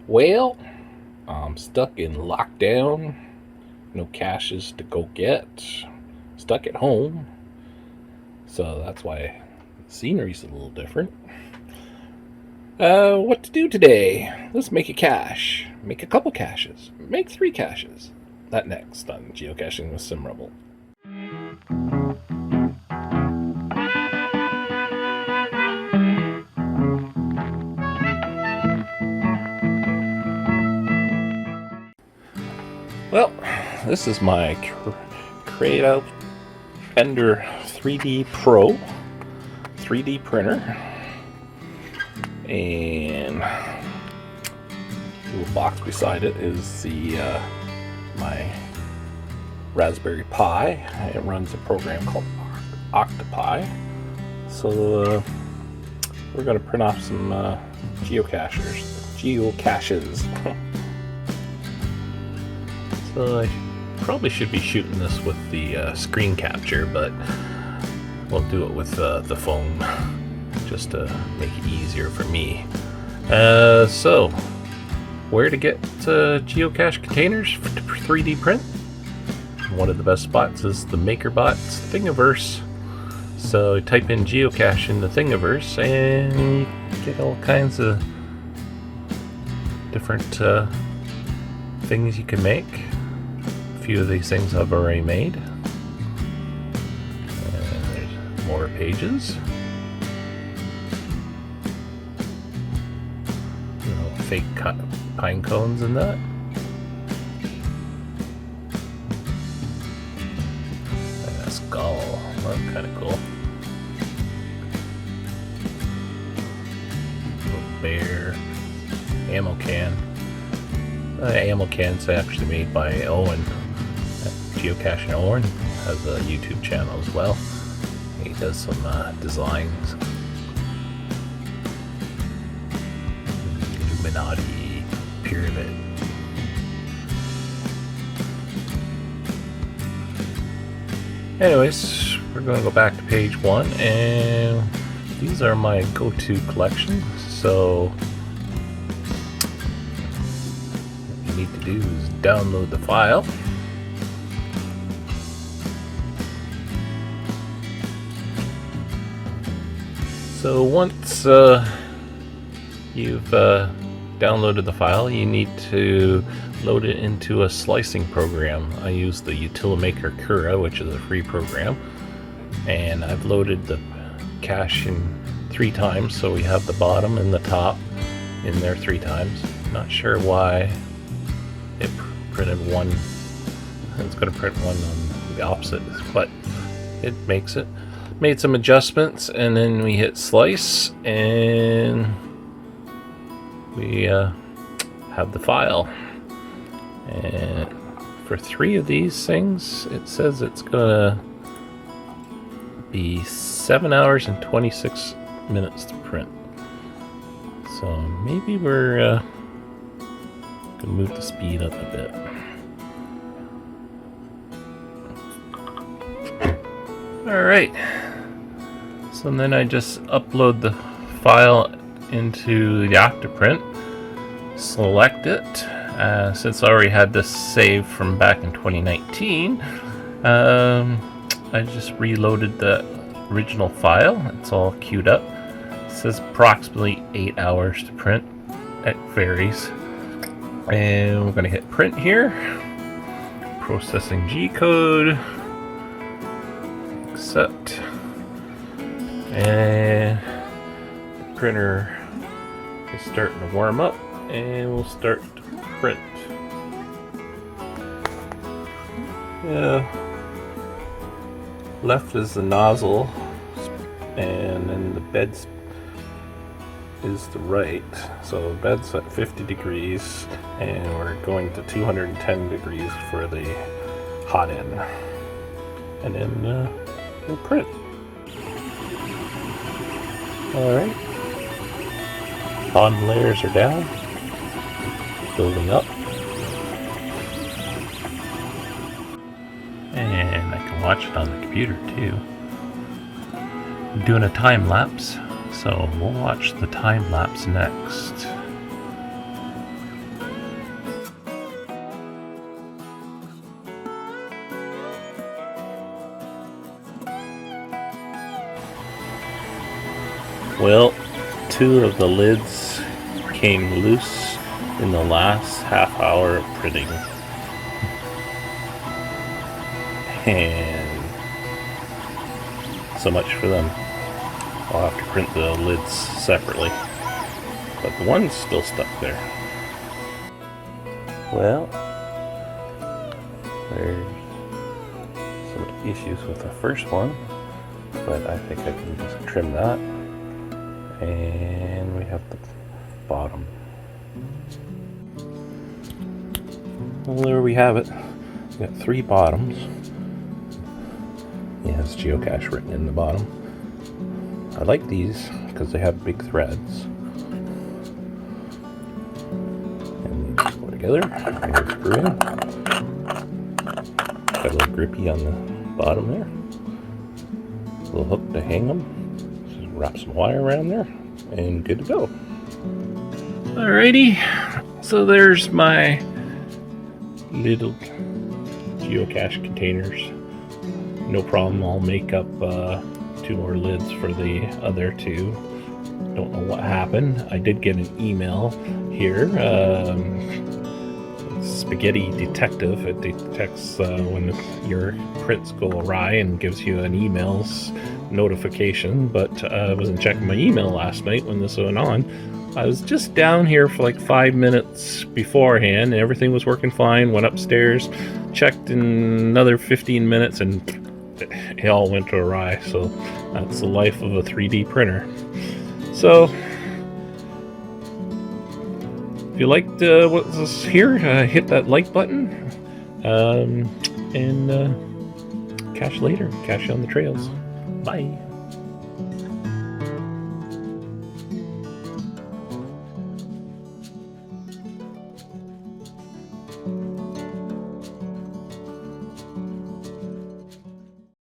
Well, I'm stuck in lockdown. No caches to go get. Stuck at home. So that's why the scenery's a little different. What to do today? Let's make a cache. Make a couple caches. Make 3 caches. That next on Geocaching with Simrebel. Well, this is my Create Ender 3D Pro 3D printer, and the little box beside it is the my Raspberry Pi. It runs a program called Octopi. So we're going to print off some geocaches. So I probably should be shooting this with the screen capture, but we'll do it with the phone just to make it easier for me. So where to get geocache containers for 3D print? One of the best spots is the MakerBot's Thingiverse. So type in geocache in the Thingiverse and you get all kinds of different things you can make. A few of these things I've already made. And there's more pages. Little fake pine cones and that. And a skull. That's kind of cool. Little bear. Ammo can. Ammo can's actually made by Owen. Geocaching Owen has a YouTube channel as well. He does some designs. Illuminati pyramid. Anyways, we're going to go back to page 1, and these are my go-to collection. So what you need to do is download the file. So once you've downloaded the file, you need to load it into a slicing program. I use the Utilimaker Cura, which is a free program, and I've loaded the cache in 3 times, so we have the bottom and the top in there 3 times. Not sure why it printed one. It's going to print one on the opposite, but it makes it. Made some adjustments, and then we hit slice, and we have the file. And for 3 of these things, it says it's gonna be 7 hours and 26 minutes to print. So maybe we're gonna move the speed up a bit. Alright, so then I just upload the file into the Octoprint, select it. Since I already had this saved from back in 2019, I just reloaded the original file. It's all queued up. It says approximately 8 hours to print. It varies. And we're going to hit print here. Processing G code. Accept, and the printer is starting to warm up, and we'll start to print. Left is the nozzle, and then the bed is the right. So the bed's at 50 degrees, and we're going to 210 degrees for the hot end, and then we'll print. Alright. Bottom layers are down. Building up. And I can watch it on the computer too. I'm doing a time lapse, so we'll watch the time lapse next. Well, 2 of the lids came loose in the last half hour of printing. And so much for them. I'll have to print the lids separately. But the one's still stuck there. Well, there's some issues with the first one, but I think I can just trim that. And we have the bottom. Well, there we have it. We got 3 bottoms. It has Geocache written in the bottom. I like these because they have big threads. And they go together. And they screw in. Got a little grippy on the bottom there. A little hook to hang them. Just wrap some wire around there. And good to go. Alrighty. So there's my little geocache containers. No problem, I'll make up 2 more lids for the other 2. Don't know what happened. I did get an email here. Spaghetti Detective. It detects when your prints go awry and gives you an email's notification, but I wasn't checking my email last night when this went on. I was just down here for like 5 minutes beforehand and everything was working fine. Went upstairs, checked in another 15 minutes and it all went awry. So that's the life of a 3D printer. So if you liked what's here, hit that like button and catch you later. Catch you on the trails. Bye.